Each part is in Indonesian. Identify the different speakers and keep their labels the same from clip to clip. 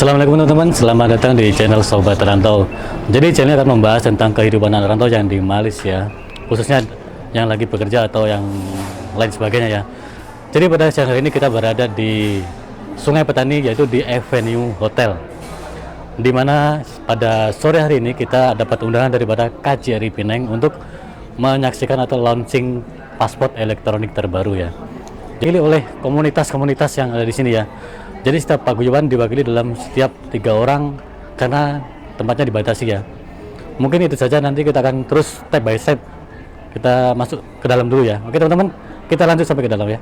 Speaker 1: Assalamualaikum teman-teman, selamat datang di channel Sobat Rantau. Jadi channel akan membahas tentang kehidupan anak rantau yang di Malaysia, khususnya yang lagi bekerja atau yang lain sebagainya ya. Jadi pada siang hari ini kita berada di Sungai Petani, yaitu di Avenue Hotel, di mana pada sore hari ini kita dapat undangan daripada KJRI Penang untuk menyaksikan atau launching paspor elektronik terbaru ya. Dipilih oleh komunitas-komunitas yang ada di sini ya. Jadi setiap paguyuban diwakili dalam setiap 3 orang karena tempatnya dibatasi ya. Mungkin itu saja, nanti kita akan terus step by step kita masuk ke dalam dulu ya. Oke teman-teman, kita lanjut sampai ke dalam ya.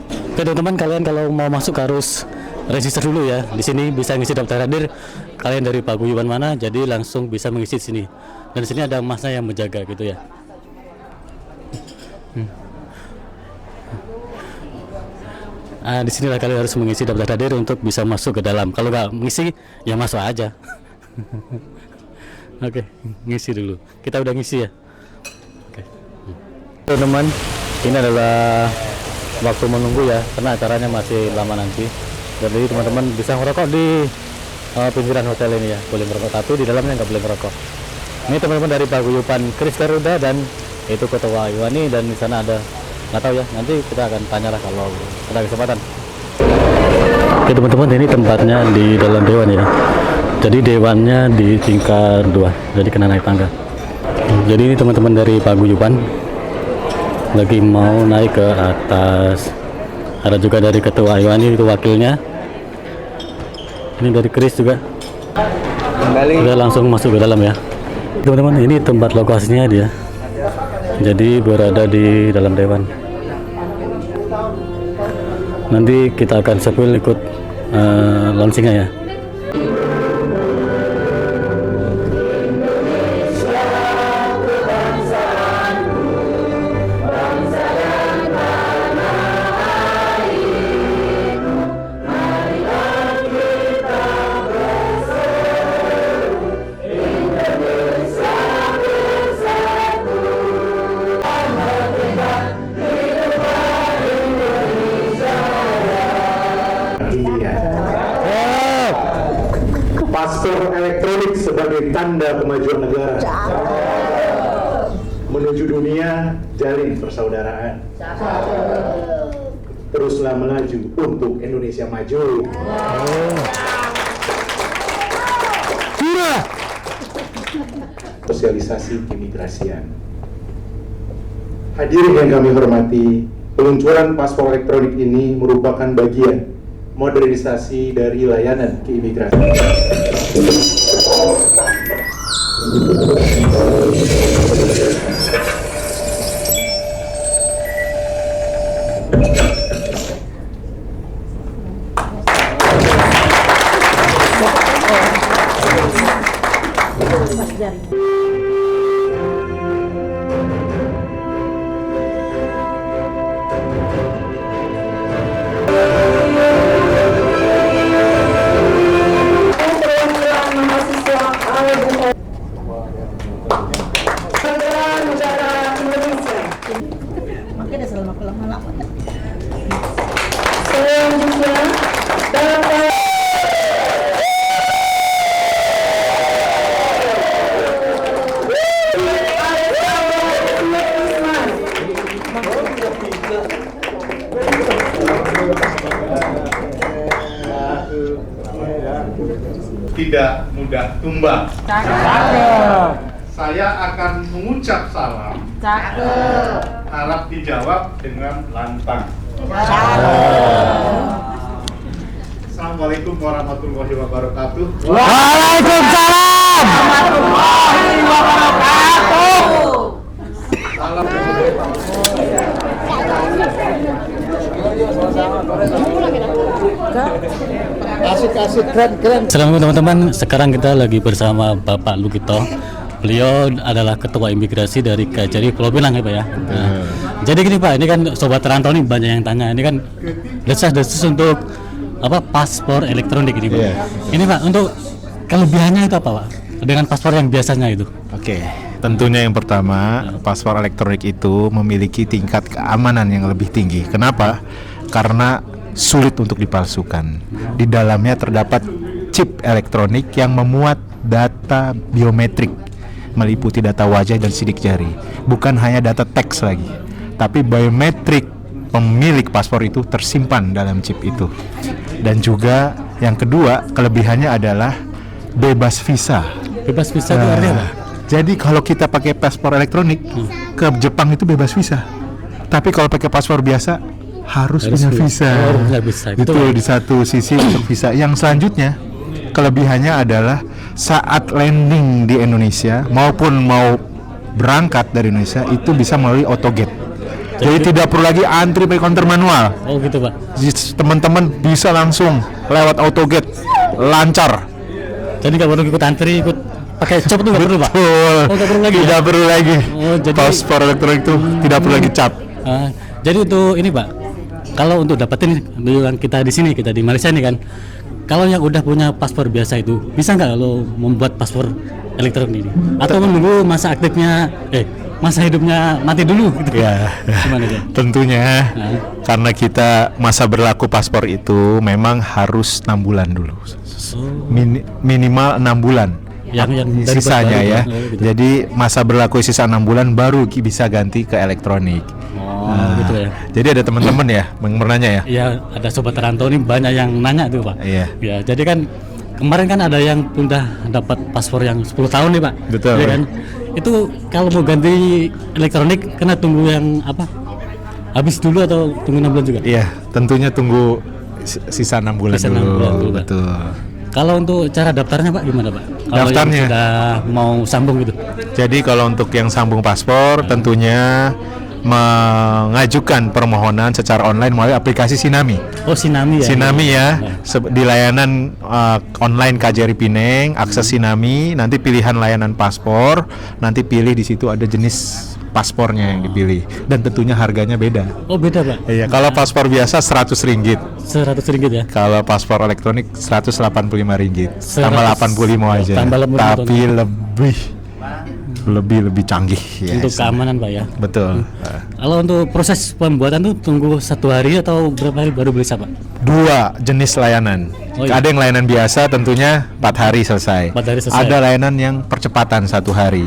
Speaker 1: Oke teman-teman, kalian kalau mau masuk harus register dulu ya. Di sini bisa ngisi daftar hadir kalian dari paguyuban mana, jadi langsung bisa mengisi di sini. Dan di sini ada masnya yang menjaga gitu ya. Di sinilah kalian harus mengisi daftar hadir untuk bisa masuk ke dalam. Kalau nggak mengisi, ya masuk aja. Oke, ngisi dulu. Kita udah ngisi ya. Oke. Teman-teman, ini adalah waktu menunggu ya, karena acaranya masih lama nanti. Jadi teman-teman bisa ngerokok di pinggiran hotel ini ya, boleh merokok, tapi di dalamnya nggak boleh merokok. Ini teman-teman dari paguyuban Chris Garuda dan itu Ketua Iwani, dan di sana ada, nggak tahu ya, nanti kita akan tanyalah kalau ada kesempatan. Oke teman-teman, ini tempatnya di dalam dewan ya. Jadi dewannya di tingkat 2, jadi kena naik tangga. Jadi ini teman-teman dari paguyuban lagi mau naik ke atas. Ada juga dari Ketua Iwani, itu wakilnya. Ini dari Chris juga. Udah langsung masuk ke dalam ya. Teman-teman, ini tempat lokasinya dia. Jadi berada di dalam dewan. Nanti kita akan sambil ikut launchingnya ya.
Speaker 2: Paspor elektronik sebagai tanda kemajuan negara. Menuju dunia, jalin persaudaraan. Teruslah melaju untuk Indonesia maju. Sosialisasi keimigrasian. Hadirin yang kami hormati, peluncuran paspor elektronik ini merupakan bagian modernisasi dari layanan keimigrasian.
Speaker 3: Tidak mudah tumbang. Saya akan mengucap salam. Harap dijawab dengan lantang. Assalamualaikum warahmatullahi wabarakatuh.
Speaker 1: Waalaikumsalam warahmatullahi wabarakatuh.
Speaker 3: Salam.
Speaker 2: Asik-asik, keren.
Speaker 1: Assalamualaikum teman-teman, sekarang kita lagi bersama Bapak Lukito. Beliau adalah Ketua Imigrasi dari KJRI Pulau Pinang ya Pak ya. Nah, jadi gini Pak, ini kan Sobat Rantau nih banyak yang tanya, ini kan desas-desus untuk apa paspor elektronik ini Pak. Ini Pak, untuk kelebihannya itu apa Pak dengan paspor yang biasanya itu?
Speaker 4: Oke, tentunya yang pertama, paspor elektronik itu memiliki tingkat keamanan yang lebih tinggi. Kenapa? Karena sulit untuk dipalsukan. Di dalamnya terdapat chip elektronik yang memuat data biometrik, meliputi data wajah dan sidik jari. Bukan hanya data teks lagi, tapi biometrik pemilik paspor itu tersimpan dalam chip itu. Dan juga yang kedua, kelebihannya adalah bebas visa.
Speaker 1: Bebas visa itu artinya apa?
Speaker 4: Jadi kalau kita pakai paspor elektronik ke Jepang itu bebas visa. Tapi kalau pakai paspor biasa harus punya visa.
Speaker 1: Punya visa.
Speaker 4: Itu di satu sisi untuk visa. Yang selanjutnya kelebihannya adalah saat landing di Indonesia maupun mau berangkat dari Indonesia itu bisa melalui autogate. Jadi tidak perlu lagi antri pakai counter manual.
Speaker 1: Oh gitu Pak.
Speaker 4: Teman-teman bisa langsung lewat autogate, lancar.
Speaker 1: Jadi nggak perlu ikut antri, ikut pakai cop itu nggak perlu Pak?
Speaker 4: Betul.
Speaker 1: Oh nggak perlu lagi.
Speaker 4: Tidak perlu lagi.
Speaker 1: Oh, jadi
Speaker 4: Paspor elektronik itu tidak perlu lagi cap.
Speaker 1: Jadi untuk ini Pak, kalau untuk dapetin yang kita di sini, kita di Malaysia nih kan, kalau yang udah punya paspor biasa itu bisa nggak kalau membuat paspor elektronik ini? Atau menunggu masa aktifnya, masa hidupnya mati dulu gitu?
Speaker 4: Ya,
Speaker 1: Gimana ya?
Speaker 4: tentunya karena kita masa berlaku paspor itu memang harus 6 bulan dulu, minimal 6 bulan.
Speaker 1: Yang dari
Speaker 4: Sisanya
Speaker 1: baru,
Speaker 4: ya.
Speaker 1: gitu.
Speaker 4: Jadi masa berlaku sisa 6 bulan baru bisa ganti ke elektronik.
Speaker 1: Gitu ya.
Speaker 4: Jadi ada teman-teman ya yang bertanya ya.
Speaker 1: Ya ada sobat Rantau ini banyak yang nanya tuh Pak.
Speaker 4: Iya.
Speaker 1: Ya jadi kan kemarin kan ada yang udah dapat paspor yang 10 tahun nih Pak.
Speaker 4: Betul.
Speaker 1: Ya kan? Itu kalau mau ganti elektronik kena tunggu yang apa? Habis dulu atau tunggu 6 bulan juga?
Speaker 4: Iya, tentunya tunggu sisa 6 bulan
Speaker 1: Sisa 6
Speaker 4: dulu.
Speaker 1: bulan dulu, Pak.
Speaker 4: Betul.
Speaker 1: Kalau untuk cara daftarnya Pak gimana Pak? Kalau
Speaker 4: Daftarnya?
Speaker 1: yang sudah mau sambung gitu.
Speaker 4: Jadi kalau untuk yang sambung paspor tentunya mengajukan permohonan secara online melalui aplikasi Sinami.
Speaker 1: Oh Sinami ya.
Speaker 4: Sinami ya, di layanan online KJRI Pineng, akses Sinami, nanti pilihan layanan paspor, nanti pilih di situ ada jenis paspornya yang dipilih dan tentunya harganya beda.
Speaker 1: Oh beda Pak.
Speaker 4: Iya, kalau paspor biasa Rp100,
Speaker 1: 100 ringgit ya.
Speaker 4: kalau paspor elektronik Rp185, tambah
Speaker 1: 100.
Speaker 4: 85 aja.
Speaker 1: Tambah 85
Speaker 4: Tapi lebih canggih ya.
Speaker 1: Untuk keamanan Pak ya.
Speaker 4: Betul.
Speaker 1: Kalau untuk proses pembuatan tuh tunggu 1 hari atau berapa hari baru bisa Pak?
Speaker 4: 2 jenis layanan.
Speaker 1: Oh, iya.
Speaker 4: Ada yang layanan biasa tentunya 4 hari selesai.
Speaker 1: 4 hari selesai.
Speaker 4: Ada layanan yang percepatan 1 hari.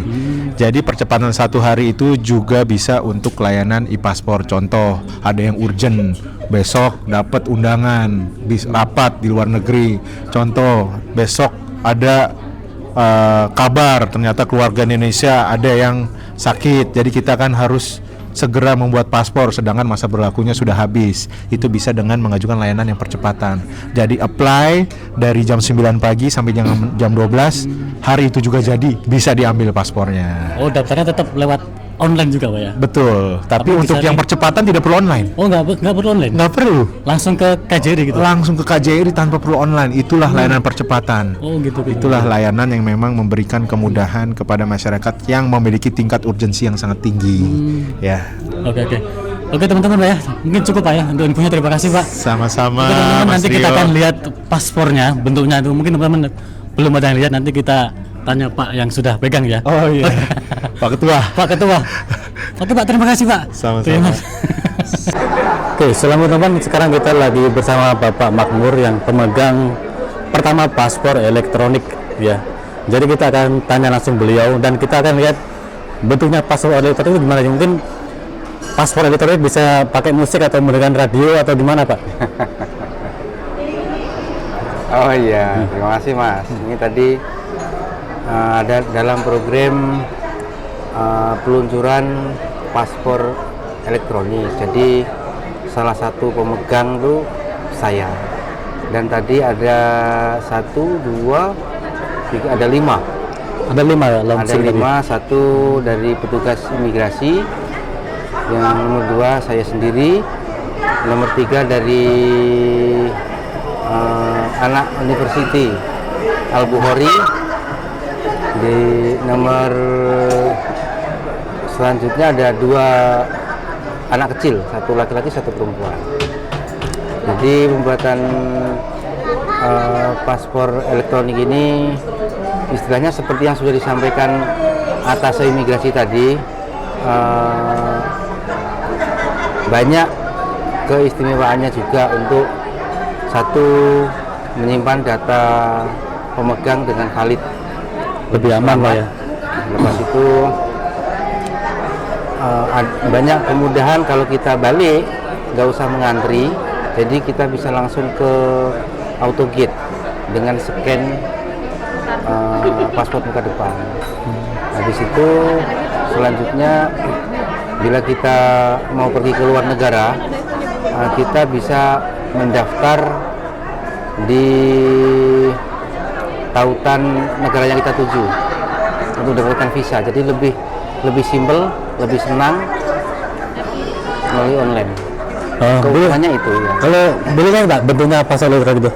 Speaker 4: Jadi percepatan 1 hari itu juga bisa untuk layanan e-paspor. Contoh, ada yang urgent, besok dapat undangan, rapat di luar negeri. Contoh, besok ada kabar ternyata keluarga Indonesia ada yang sakit. Jadi kita kan harus segera membuat paspor sedangkan masa berlakunya sudah habis. Itu bisa dengan mengajukan layanan yang percepatan. Jadi apply dari jam 9 pagi sampai jam 12 hari itu juga jadi bisa diambil paspornya.
Speaker 1: Oh daftarnya tetap lewat online juga Pak ya?
Speaker 4: Betul. Tapi
Speaker 1: Tapi
Speaker 4: untuk
Speaker 1: bisa
Speaker 4: yang percepatan tidak perlu online.
Speaker 1: Oh nggak perlu online?
Speaker 4: Nggak perlu.
Speaker 1: Langsung ke KJRI gitu?
Speaker 4: Langsung ke KJRI tanpa perlu online. Itulah layanan percepatan.
Speaker 1: Oh gitu.
Speaker 4: Itulah layanan yang memang memberikan kemudahan kepada masyarakat yang memiliki tingkat urgensi yang sangat tinggi. Ya.
Speaker 1: Oke teman-teman Pak ya, mungkin cukup Pak ya untuk infonya. Terima kasih Pak.
Speaker 4: Sama-sama.
Speaker 1: Oke, teman-teman,
Speaker 4: Mas
Speaker 1: nanti kita
Speaker 4: Rio.
Speaker 1: akan lihat paspornya, bentuknya itu. Mungkin teman-teman belum ada yang lihat, nanti kita tanya Pak yang sudah pegang ya.
Speaker 4: Oh iya. Pak Ketua.
Speaker 1: Pak Ketua. Oke Pak, terima kasih Pak.
Speaker 4: Sama-sama.
Speaker 1: Oke, selamat teman-teman. Sekarang kita lagi bersama Bapak Makmur yang pemegang pertama paspor elektronik ya. Jadi kita akan tanya langsung beliau dan kita akan lihat bentuknya paspor elektronik itu gimana. Mungkin paspor elektronik bisa pakai musik atau menggunakan radio atau gimana Pak?
Speaker 5: Oh iya, terima kasih Mas. Ini tadi ada dalam program peluncuran paspor elektronik. Jadi salah satu pemegang itu saya. Dan tadi ada 1, 2, 3, ada 5.
Speaker 1: Ada 5 ya?
Speaker 5: Ada 5, 1 dari petugas imigrasi, yang nomor 2 saya sendiri, nomor 3 dari anak University Al-Bukhari, di nomor selanjutnya ada 2 anak kecil, 1 laki-laki 1 perempuan. Jadi pembuatan paspor elektronik ini istilahnya seperti yang sudah disampaikan atas imigrasi tadi, banyak keistimewaannya juga. Untuk satu, menyimpan data pemegang dengan valid.
Speaker 1: Lebih aman Pak ya.
Speaker 5: Lepas itu banyak kemudahan kalau kita balik, nggak usah mengantri, jadi kita bisa langsung ke autogate dengan scan paspor muka depan. Habis itu selanjutnya bila kita mau pergi ke luar negara, kita bisa mendaftar di tautan negara yang kita tuju untuk mendapatkan visa. Jadi lebih simpel, lebih senang melalui online. Keuntungannya itu ya.
Speaker 1: Kalau boleh kan Pak bentuknya apa elektronik itu?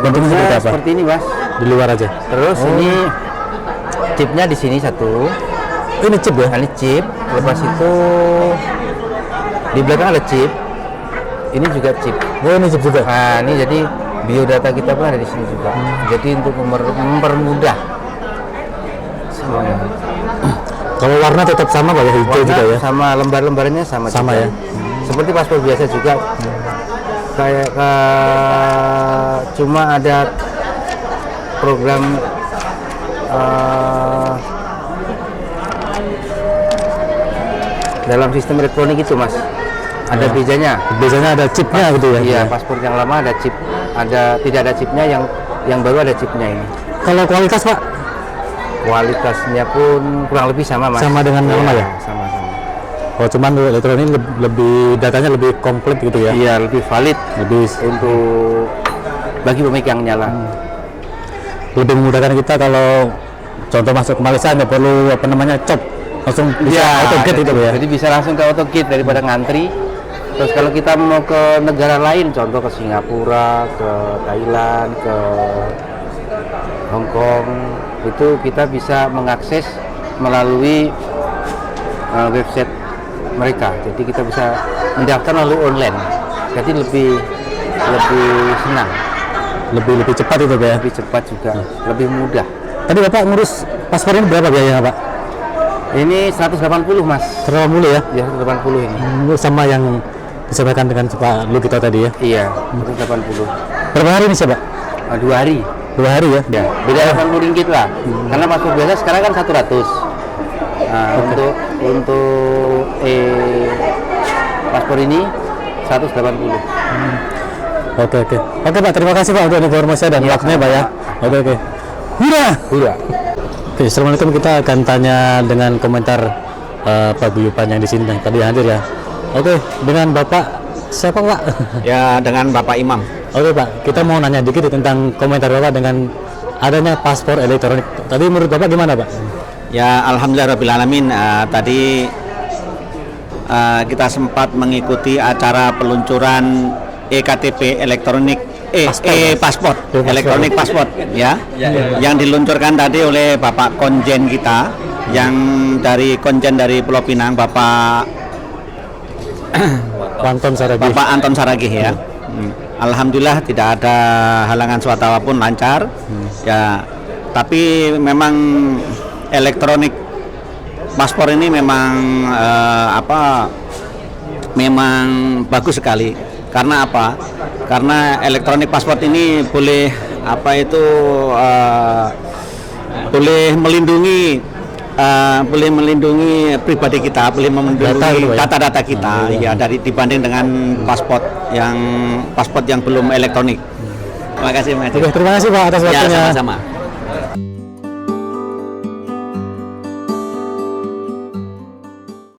Speaker 1: Bentuknya seperti apa?
Speaker 5: Seperti ini Mas.
Speaker 1: Di luar aja.
Speaker 5: Terus ini chipnya di sini satu.
Speaker 1: Ini chip ya?
Speaker 5: Ini chip. Lepas itu di belakang ada chip. Ini juga chip.
Speaker 1: Oh ini chip juga.
Speaker 5: Nah ini jadi biodata kita pun ada di sini juga. Jadi untuk mempermudah semuanya.
Speaker 1: Kalau warna tetap sama Pak ya, hijau
Speaker 5: Warna
Speaker 1: juga ya?
Speaker 5: sama lembar-lembarnya sama
Speaker 1: Sama
Speaker 5: juga.
Speaker 1: ya?
Speaker 5: Seperti paspor biasa juga. Kayak cuma ada program dalam sistem elektronik itu Mas. Ada bedanya.
Speaker 1: Biasanya ada chipnya gitu ya?
Speaker 5: Iya, paspor yang lama ada chip, tidak ada chipnya, yang baru ada chipnya ini.
Speaker 1: Kalau kualitas Pak?
Speaker 5: Kualitasnya pun kurang lebih sama Mas.
Speaker 1: Sama dengan yang lama ya?
Speaker 5: Sama-sama.
Speaker 1: Oh cuman elektronik lebih datanya lebih komplit gitu ya?
Speaker 5: Iya, lebih valid
Speaker 1: Lebih
Speaker 5: untuk bagi pemegangnya lah.
Speaker 1: lebih memudahkan kita kalau contoh masuk ke Malaysia nggak perlu apa namanya cop, langsung bisa autogate gitu ya?
Speaker 5: Jadi bisa langsung ke autogate daripada ngantri. Terus kalau kita mau ke negara lain, contoh ke Singapura, ke Thailand, ke Hong Kong, itu kita bisa mengakses melalui website mereka. Jadi kita bisa mendaftar melalui online. Jadi lebih senang,
Speaker 1: Lebih cepat itu Pak ya?
Speaker 5: lebih cepat juga, lebih mudah.
Speaker 1: Tadi Bapak ngurus paspor ini berapa biayanya Pak?
Speaker 5: Ini 180 Mas.
Speaker 1: Terlalu mulu ya?
Speaker 5: Ya 180 ini.
Speaker 1: Sama yang disampaikan dengan Pak Lu kita tadi ya?
Speaker 5: Iya, 180.
Speaker 1: Berapa hari ini sih Pak?
Speaker 5: 2 hari.
Speaker 1: 2 hari ya?
Speaker 5: Ya, beda 80 ringgit lah. Karena paspor biasa sekarang kan 100. Nah, untuk paspor ini 180.
Speaker 1: Oke Pak, terima kasih Pak untuk informasi dan waktunya Pak ya. Oke. Hura. Oke, assalamualaikum. Kita akan tanya dengan komentar Pak Guyupan yang di sini yang tadi hadir ya. Oke, dengan Bapak siapa Pak?
Speaker 6: Ya, dengan Bapak Imam.
Speaker 1: Oke Pak, kita mau nanya dikit tentang komentar Bapak dengan adanya paspor elektronik. Tadi menurut Bapak gimana Pak?
Speaker 6: Ya, alhamdulillahirrahmanirrahim. Tadi kita sempat mengikuti acara peluncuran eKTP elektronik, paspor elektronik paspor ya, yang diluncurkan tadi oleh Bapak Konjen kita, yang dari Konjen dari Pulau Pinang, Bapak Anton Saragih ya. Alhamdulillah tidak ada halangan suatu apapun, lancar ya. Tapi memang elektronik paspor ini memang memang bagus sekali. Karena apa? Karena elektronik paspor ini boleh boleh melindungi pribadi kita, boleh melindungi data-data kita ya, dari dibanding dengan paspor yang belum elektronik. Terima kasih.
Speaker 1: Oke, terima kasih Pak atas waktunya.
Speaker 6: Ya, sama-sama.